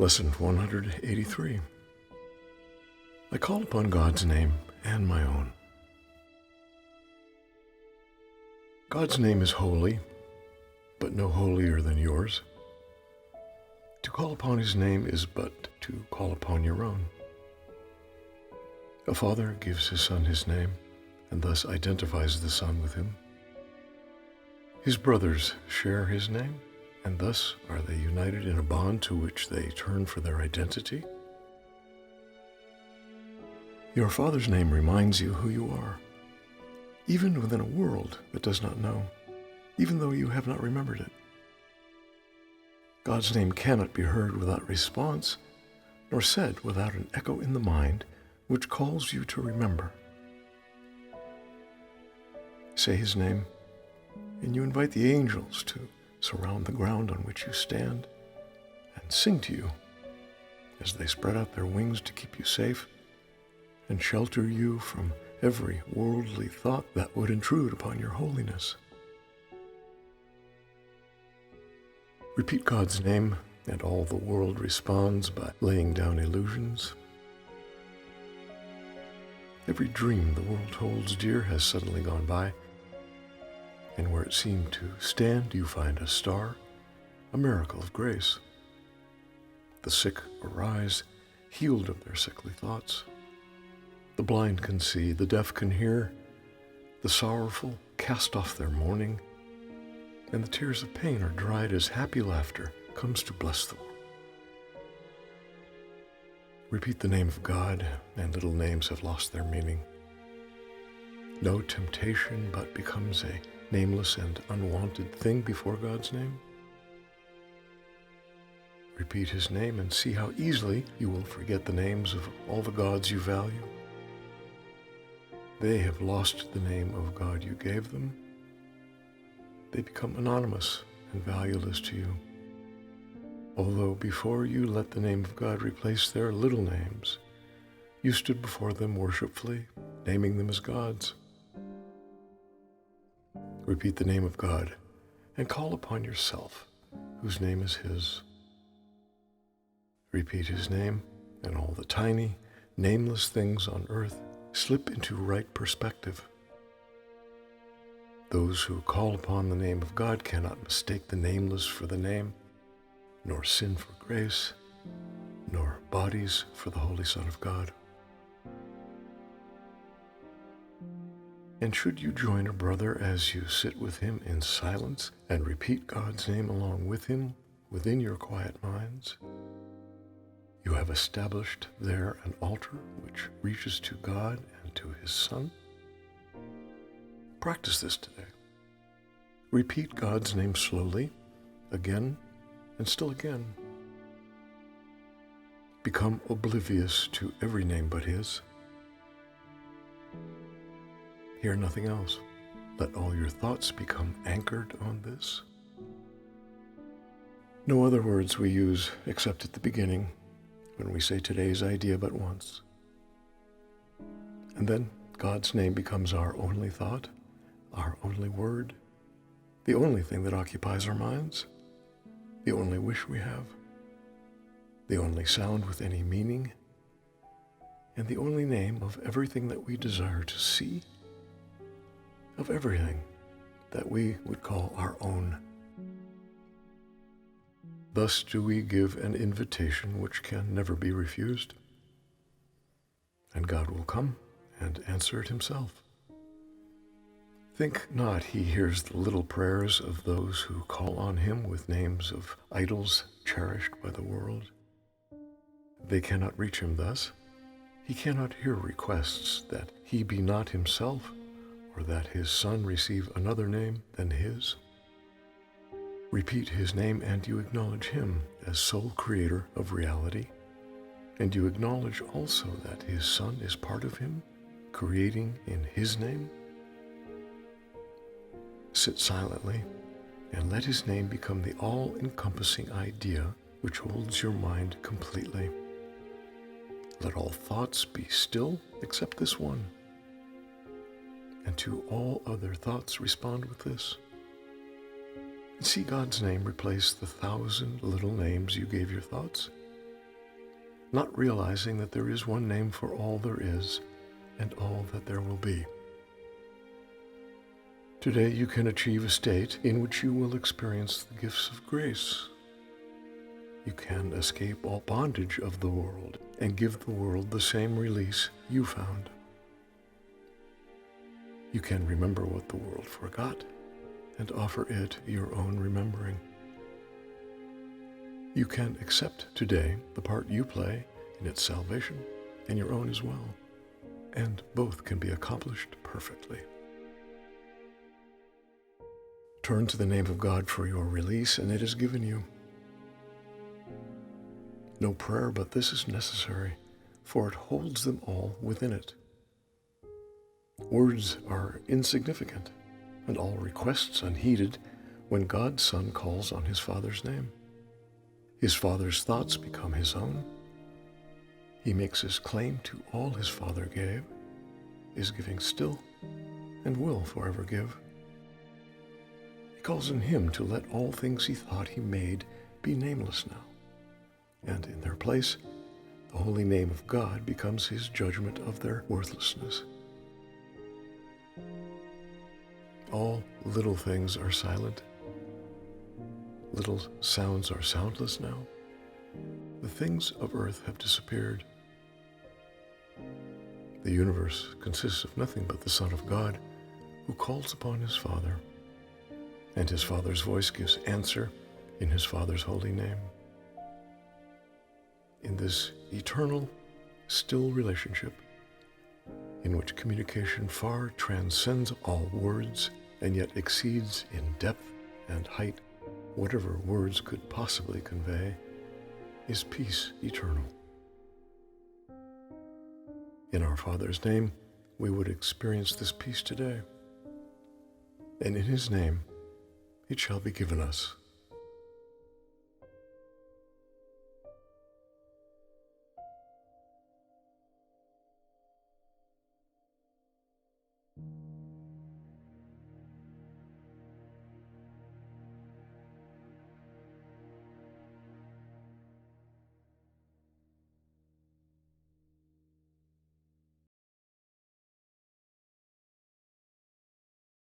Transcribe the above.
Lesson 183. I call upon God's name and my own. God's name is holy, but no holier than yours. To call upon his name is but to call upon your own. A father gives his son his name, and thus identifies the son with him. His brothers share his name, and thus are they united in a bond to which they turn for their identity. Your Father's name reminds you who you are, even within a world that does not know, even though you have not remembered it. God's name cannot be heard without response, nor said without an echo in the mind which calls you to remember. Say his name, and you invite the angels to surround the ground on which you stand and sing to you as they spread out their wings to keep you safe and shelter you from every worldly thought that would intrude upon your holiness. Repeat God's name, and all the world responds by laying down illusions. Every dream the world holds dear has suddenly gone by, and where it seemed to stand, you find a star, a miracle of grace. The sick arise, healed of their sickly thoughts. The blind can see, the deaf can hear. The sorrowful cast off their mourning, and the tears of pain are dried as happy laughter comes to bless the world. Repeat the name of God, and little names have lost their meaning. No temptation but becomes a nameless and unwanted thing before God's name. Repeat his name and see how easily you will forget the names of all the gods you value. They have lost the name of God you gave them. They become anonymous and valueless to you. Although before you let the name of God replace their little names, you stood before them worshipfully, naming them as gods. Repeat the name of God and call upon yourself, whose name is his. Repeat his name, and all the tiny, nameless things on earth slip into right perspective. Those who call upon the name of God cannot mistake the nameless for the name, nor sin for grace, nor bodies for the Holy Son of God. And should you join a brother as you sit with him in silence and repeat God's name along with him within your quiet minds, you have established there an altar which reaches to God and to his Son. Practice this today. Repeat God's name slowly, again, and still again. Become oblivious to every name but his. Hear nothing else. Let all your thoughts become anchored on this. No other words we use except at the beginning, when we say today's idea but once. And then God's name becomes our only thought, our only word, the only thing that occupies our minds, the only wish we have, the only sound with any meaning, and the only name of everything that we desire to see, of everything that we would call our own. Thus do we give an invitation which can never be refused, and God will come and answer it himself. Think not he hears the little prayers of those who call on him with names of idols cherished by the world. They cannot reach him thus. He cannot hear requests that he be not himself, or that his Son receive another name than his. Repeat his name and you acknowledge him as sole creator of reality, and you acknowledge also that his Son is part of him, creating in his name. Sit silently and let his name become the all-encompassing idea which holds your mind completely. Let all thoughts be still except this one, and to all other thoughts respond with this. And see God's name replace the 1,000 little names you gave your thoughts, not realizing that there is one name for all there is and all that there will be. Today you can achieve a state in which you will experience the gifts of grace. You can escape all bondage of the world and give the world the same release you found. You can remember what the world forgot and offer it your own remembering. You can accept today the part you play in its salvation and your own as well, and both can be accomplished perfectly. Turn to the name of God for your release, and it is given you. No prayer but this is necessary, for it holds them all within it. Words are insignificant, and all requests unheeded when God's Son calls on his Father's name. His Father's thoughts become his own. He makes his claim to all his Father gave, is giving still, and will forever give. He calls on him to let all things he thought he made be nameless now, and in their place, the holy name of God becomes his judgment of their worthlessness. All little things are silent. Little sounds are soundless now. The things of earth have disappeared. The universe consists of nothing but the Son of God, who calls upon his Father, and his Father's voice gives answer in his Father's holy name. In this eternal, still relationship, in which communication far transcends all words and yet exceeds in depth and height whatever words could possibly convey, is peace eternal. In our Father's name, we would experience this peace today, and in his name, it shall be given us.